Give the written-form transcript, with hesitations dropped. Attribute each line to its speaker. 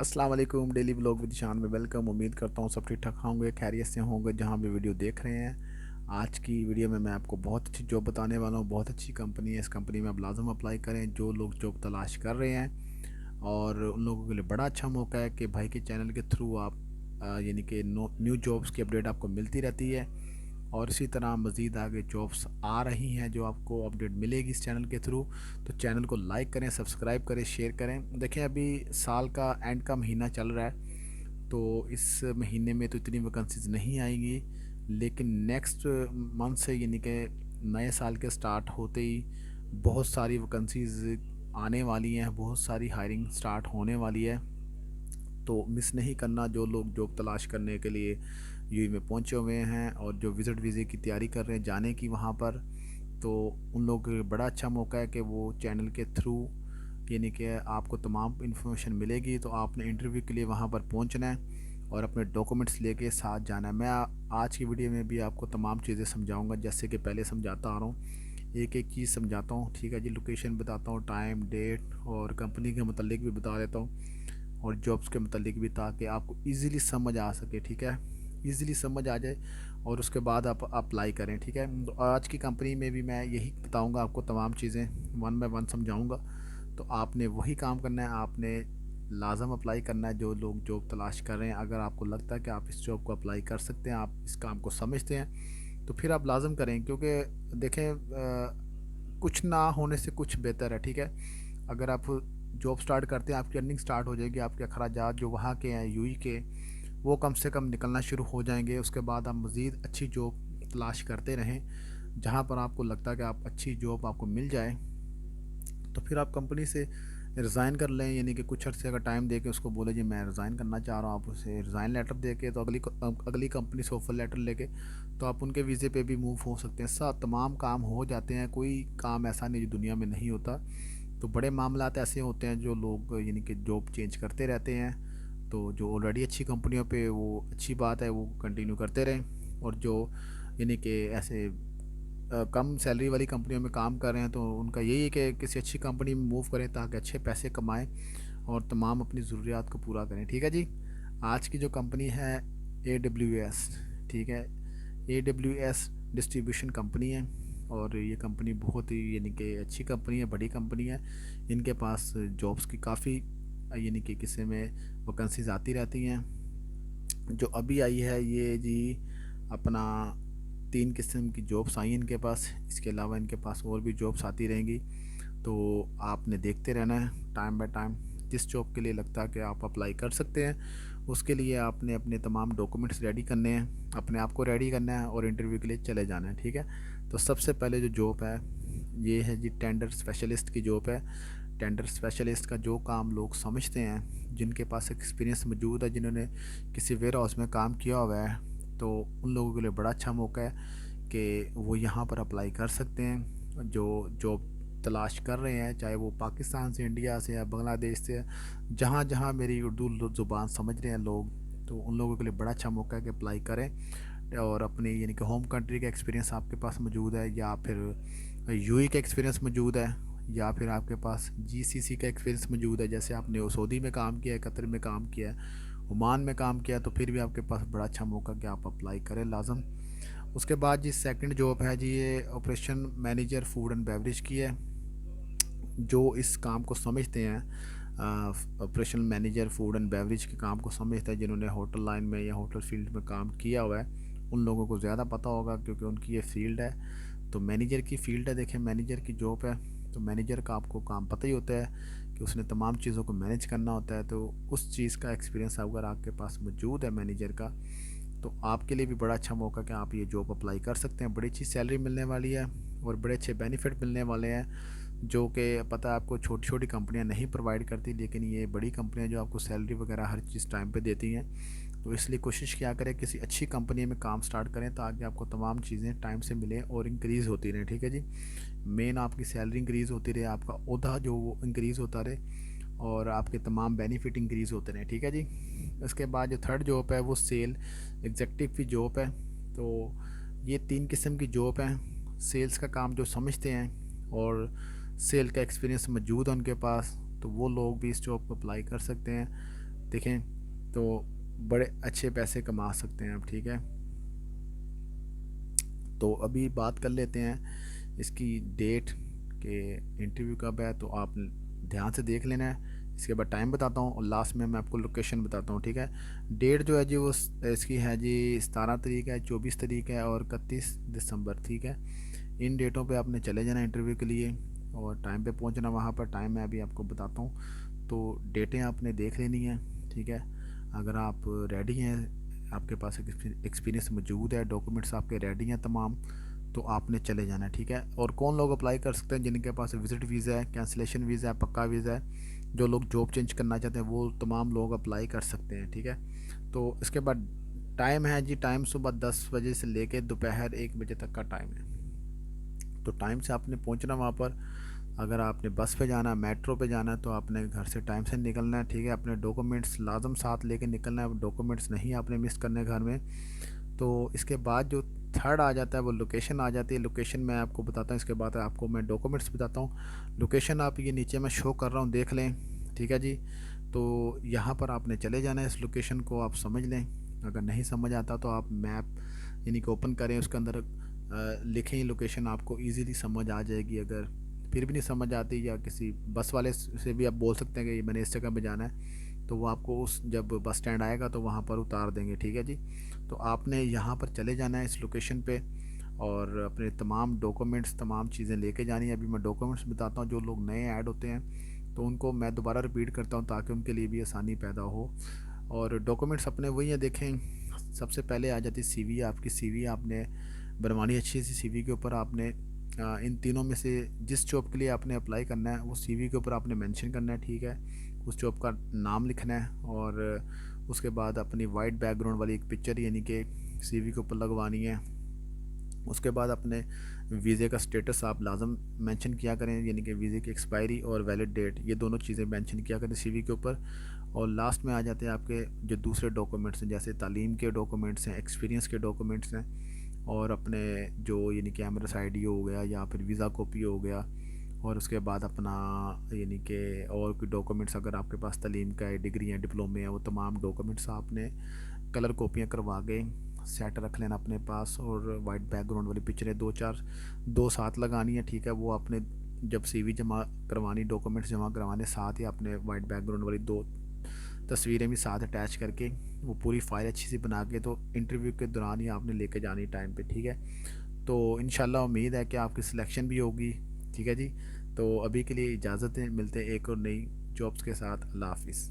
Speaker 1: अस्सलाम वालेकुम। Daily vlog with शान में वेलकम। उम्मीद करता हूँ सब ठीक ठाक होंगे, खैरियत से होंगे जहाँ भी वीडियो देख रहे हैं। आज की वीडियो में मैं आपको बहुत अच्छी जॉब बताने वाला हूँ। बहुत अच्छी कंपनी है। इस कंपनी में आप लाजम अप्लाई करें जो लोग जॉब तलाश कर रहे हैं, और उन लोगों के लिए बड़ा अच्छा मौका है कि भाई के चैनल के थ्रू आप यानी कि न्यू जॉब्स की अपडेट आपको मिलती रहती है। और इसी तरह मज़ीद आगे जॉब्स आ रही हैं जो आपको अपडेट मिलेगी इस चैनल के थ्रू। तो चैनल को लाइक करें, सब्सक्राइब करें, शेयर करें। देखें, अभी साल का एंड का महीना चल रहा है, तो इस महीने में तो इतनी वैकेंसीज नहीं आएंगी, लेकिन नेक्स्ट मंथ से यानी कि नए साल के स्टार्ट होते ही बहुत सारी वैकेंसीज आने वाली हैं, बहुत सारी हायरिंग स्टार्ट होने वाली है। तो मिस नहीं करना। जो लोग जॉब तलाश करने के लिए यूएई में पहुंचे हुए हैं और जो विज़िट वीज़े की तैयारी कर रहे हैं जाने की वहाँ पर, तो उन लोगों के लिए बड़ा अच्छा मौका है कि वो चैनल के थ्रू यानी कि आपको तमाम इन्फॉर्मेशन मिलेगी। तो आपने इंटरव्यू के लिए वहाँ पर पहुँचना है और अपने डॉक्यूमेंट्स लेके साथ जाना है। मैं आज की वीडियो में भी आपको तमाम चीज़ें समझाऊंगा, जैसे कि पहले समझाता आ रहा हूँ। एक एक चीज़ समझाता हूँ, ठीक है जी। लोकेशन बताता हूँ, टाइम, डेट और कंपनी के मतलब भी बता देता हूँ, और जॉब्स के मतलब भी, ताकि आपको इजीली समझ आ सके, ठीक है। इजीली समझ आ जाए और उसके बाद आप अप्लाई करें, ठीक है। तो आज की कंपनी में भी मैं यही बताऊंगा आपको, तमाम चीज़ें वन बाय वन समझाऊंगा। तो आपने वही काम करना है, आपने लाजम अप्लाई करना है जो लोग जॉब तलाश कर रहे हैं। अगर आपको लगता है कि आप इस जॉब को अप्लाई कर सकते हैं, आप इस काम को समझते हैं, तो फिर आप लाजम करें। क्योंकि देखें, कुछ ना होने से कुछ बेहतर है, ठीक है। अगर आप जॉब स्टार्ट करते हैं, आपकी अर्निंग स्टार्ट हो जाएगी, आपके अखराजात जो वहाँ के हैं यूई के, वो कम से कम निकलना शुरू हो जाएंगे। उसके बाद आप मज़ीद अच्छी जॉब तलाश करते रहें, जहाँ पर आपको लगता है कि आप अच्छी जॉब आपको मिल जाए, तो फिर आप कंपनी से रिज़ाइन कर लें। यानी कि कुछ अर्से का टाइम दे के उसको बोले जी मैं रिज़ाइन करना चाह रहा हूँ, आप उसे रिज़ाइन लेटर दे के, तो अगली कंपनी से ऑफ़र लेटर लेके तो आप उनके वीज़े पे भी मूव हो सकते हैं। सब तमाम काम हो जाते हैं, कोई काम ऐसा नहीं जो दुनिया में नहीं होता। तो बड़े मामलात ऐसे होते हैं जो लोग यानी कि जॉब चेंज करते रहते हैं। तो जो ऑलरेडी अच्छी कंपनियों पे, वो अच्छी बात है, वो कंटिन्यू करते रहें। और जो यानी कि ऐसे कम सैलरी वाली कंपनियों में काम कर रहे हैं, तो उनका यही है कि किसी अच्छी कंपनी में मूव करें ताकि अच्छे पैसे कमाएं और तमाम अपनी ज़रूरियात को पूरा करें, ठीक है जी। आज की जो कंपनी है AWS, ठीक है। AWS डिस्ट्रीब्यूशन कंपनी है, और ये कंपनी बहुत ही यानी कि अच्छी कंपनी है, बड़ी कंपनी है। इनके पास जॉब्स की काफ़ी यानी कि किसी में वैकेंसीज आती रहती हैं। जो अभी आई है ये जी अपना 3 किस्म की जॉब्स आई इनके पास। इसके अलावा इनके पास और भी जॉब्स आती रहेंगी, तो आपने देखते रहना है टाइम बाय टाइम। जिस जॉब के लिए लगता है कि आप अप्लाई कर सकते हैं, उसके लिए आपने अपने तमाम डॉक्यूमेंट्स रेडी करने हैं, अपने आप को रेडी करना है और इंटरव्यू के लिए चले जाना है, ठीक है। तो सबसे पहले जो जॉब है ये है जी टेंडर स्पेशलिस्ट की जॉब है। टेंडर स्पेशलिस्ट का जो काम लोग समझते हैं, जिनके पास एक्सपीरियंस मौजूद है, जिन्होंने किसी वेयर हाउस में काम किया हुआ है, तो उन लोगों के लिए बड़ा अच्छा मौका है कि वो यहाँ पर अप्लाई कर सकते हैं। जो जॉब तलाश कर रहे हैं, चाहे वो पाकिस्तान से, इंडिया से या बांग्लादेश से, जहाँ जहाँ मेरी उर्दू ज़ुबान समझ रहे हैं लोग, तो उन लोगों के लिए बड़ा अच्छा मौका है कि अप्लाई करें। और अपनी यानी कि होम कंट्री का एक्सपीरियंस आपके पास मौजूद है, या फिर यूएई का एक्सपीरियंस मौजूद है, या फिर आपके पास जीसीसी का एक्सपीरियंस मौजूद है, जैसे आपने सऊदी में काम किया है, कतर में काम किया है, ओमान में काम किया, तो फिर भी आपके पास बड़ा अच्छा मौका कि आप अप्लाई करें लाजम। उसके बाद जी सेकंड जॉब है जी, ये operation manager food and beverage की है। जो इस काम को समझते हैं, operation manager food and beverage के काम को समझते हैं, जिन्होंने होटल लाइन में या होटल फील्ड में काम किया हुआ है, उन लोगों को ज़्यादा पता होगा क्योंकि उनकी ये फील्ड है। तो मैनेजर की फील्ड है, देखें मैनेजर की जॉब है, तो मैनेजर का आपको काम पता ही होता है कि उसने तमाम चीज़ों को मैनेज करना होता है। तो उस चीज़ का एक्सपीरियंस अगर आपके पास मौजूद है मैनेजर का, तो आपके लिए भी बड़ा अच्छा मौका कि आप ये जॉब अप्लाई कर सकते हैं। बड़ी अच्छी सैलरी मिलने वाली है और बड़े अच्छे बेनिफिट मिलने वाले हैं, जो कि पता है आपको छोटी छोटी कंपनियां नहीं प्रोवाइड करती, लेकिन ये बड़ी कंपनियां जो आपको सैलरी वगैरह हर चीज़ टाइम पे देती हैं। तो इसलिए कोशिश किया करें किसी अच्छी कंपनी में काम स्टार्ट करें, ताकि आपको तमाम चीज़ें टाइम से मिलें और इंक्रीज़ होती रहें, ठीक है जी। मेन आपकी सैलरी इंक्रीज़ होती रहे, आपका ओहदा जो वो इंक्रीज़ होता रहे, और आपके तमाम बेनिफिट इंक्रीज़ होते रहें, ठीक है जी। इसके बाद जो थर्ड जॉब है वो सेल एग्जेक्टिव की जॉब है। तो ये 3 किस्म की जॉब हैं। सेल्स का काम जो समझते हैं और सेल का एक्सपीरियंस मौजूद है उनके पास, तो वो लोग भी इस जॉब को अप्लाई कर सकते हैं। देखें तो बड़े अच्छे पैसे कमा सकते हैं आप, ठीक है। तो अभी बात कर लेते हैं इसकी डेट के इंटरव्यू कब है, तो आप ध्यान से देख लेना है। इसके बाद टाइम बताता हूँ और लास्ट में मैं आपको लोकेशन बताता हूँ, ठीक है। डेट जो है जी वो इसकी है जी 17 तारीख है, 24 तारीख है और 31 दिसंबर, ठीक है। इन डेटों पे आपने चले जाना इंटरव्यू के लिए और टाइम पे पहुंचना वहाँ पर। टाइम मैं अभी आपको बताता हूँ, तो डेटें आपने देख लेनी है, ठीक है। अगर आप रेडी हैं, आपके पास एक्सपीरियंस मौजूद है, डॉक्यूमेंट्स आपके रेडी हैं तमाम, तो आपने चले जाना है, ठीक है। और कौन लोग अप्लाई कर सकते हैं? जिनके पास विज़िट वीज़ा है, कैंसिलेशन वीज़ा है, पक्का वीज़ा है, जो लोग जॉब चेंज करना चाहते हैं वो तमाम लोग अप्लाई कर सकते हैं, ठीक है। तो इसके बाद टाइम है जी, टाइम सुबह 10 बजे से लेकर दोपहर 1 बजे तक का टाइम है। तो टाइम से आपने पहुंचना वहाँ पर। अगर आपने बस पे जाना, मेट्रो पे जाना है, तो आपने घर से टाइम से निकलना है, ठीक है। अपने डॉक्यूमेंट्स लाजम साथ लेके निकलना है, डॉक्यूमेंट्स नहीं आपने मिस करने घर में। तो इसके बाद जो थर्ड आ जाता है वो लोकेशन आ जाती है। लोकेशन मैं आपको बताता हूँ, इसके बाद आपको मैं डॉक्यूमेंट्स बताता हूँ। लोकेशन आप ये नीचे मैं शो कर रहा हूँ, देख लें, ठीक है जी। तो यहाँ पर आपने चले जाना है, इस लोकेशन को आप समझ लें। अगर नहीं समझ आता तो आप मैप यानी कि ओपन करें, उसके अंदर लिखें लोकेशन, आपको ईज़िली समझ आ जाएगी। अगर फिर भी नहीं समझ आती, या किसी बस वाले से भी आप बोल सकते हैं कि मैंने इस जगह पे जाना है, तो वो आपको उस जब बस स्टैंड आएगा तो वहाँ पर उतार देंगे, ठीक है जी। तो आपने यहाँ पर चले जाना है इस लोकेशन पे और अपने तमाम डॉक्यूमेंट्स, तमाम चीज़ें लेके जानी है। अभी मैं डॉक्यूमेंट्स बताता हूँ, जो लोग नए ऐड होते हैं तो उनको मैं दोबारा रिपीट करता हूँ ताकि उनके लिए भी आसानी पैदा हो। और डॉक्यूमेंट्स अपने वही हैं, देखें। सबसे पहले आ जाती सीवी, आपकी सीवी आपने बनवानी अच्छी सी। सीवी के ऊपर आपने इन तीनों में से जिस जॉब के लिए आपने अप्लाई करना है वो सीवी के ऊपर आपने मेंशन करना है, ठीक है। उस जॉब का नाम लिखना है और उसके बाद अपनी वाइट बैकग्राउंड वाली एक पिक्चर यानी कि सीवी के ऊपर लगवानी है। उसके बाद अपने वीज़े का स्टेटस आप लाजम मेंशन किया करें, यानी कि वीज़े की एक्सपायरी और वैलिड डेट, ये दोनों चीज़ें मेंशन किया करें सीवी के ऊपर। और लास्ट में आ जाते हैं आपके जो दूसरे डॉक्यूमेंट्स हैं, जैसे तालीम के डॉक्यूमेंट्स हैं, एक्सपीरियंस के डॉक्यूमेंट्स हैं, और अपने जो यानी कि एमरस आईडी हो गया या फिर वीज़ा कॉपी हो गया। और उसके बाद अपना यानी कि और कोई डॉक्यूमेंट्स अगर आपके पास तालीम का है, डिग्री है, डिप्लोमे है, वो तमाम डॉक्यूमेंट्स आपने कलर कॉपियाँ करवा के सेट रख लेना अपने पास। और वाइट बैकग्राउंड वाली पिक्चरें दो साथ लगानी है, ठीक है। वो आपने जब सीवी जमा करवानी, डॉक्यूमेंट्स जमा करवाने, साथ ही आपने वाइट बैकग्राउंड वाली दो तस्वीरें भी साथ अटैच करके वो पूरी फ़ाइल अच्छी सी बना के तो इंटरव्यू के दौरान ही आपने लेके जानी टाइम पे, ठीक है। तो इंशाल्लाह उम्मीद है कि आपकी सिलेक्शन भी होगी, ठीक है जी। तो अभी के लिए इजाज़त है, मिलते हैं एक और नई जॉब्स के साथ। अल्लाह हाफिज़।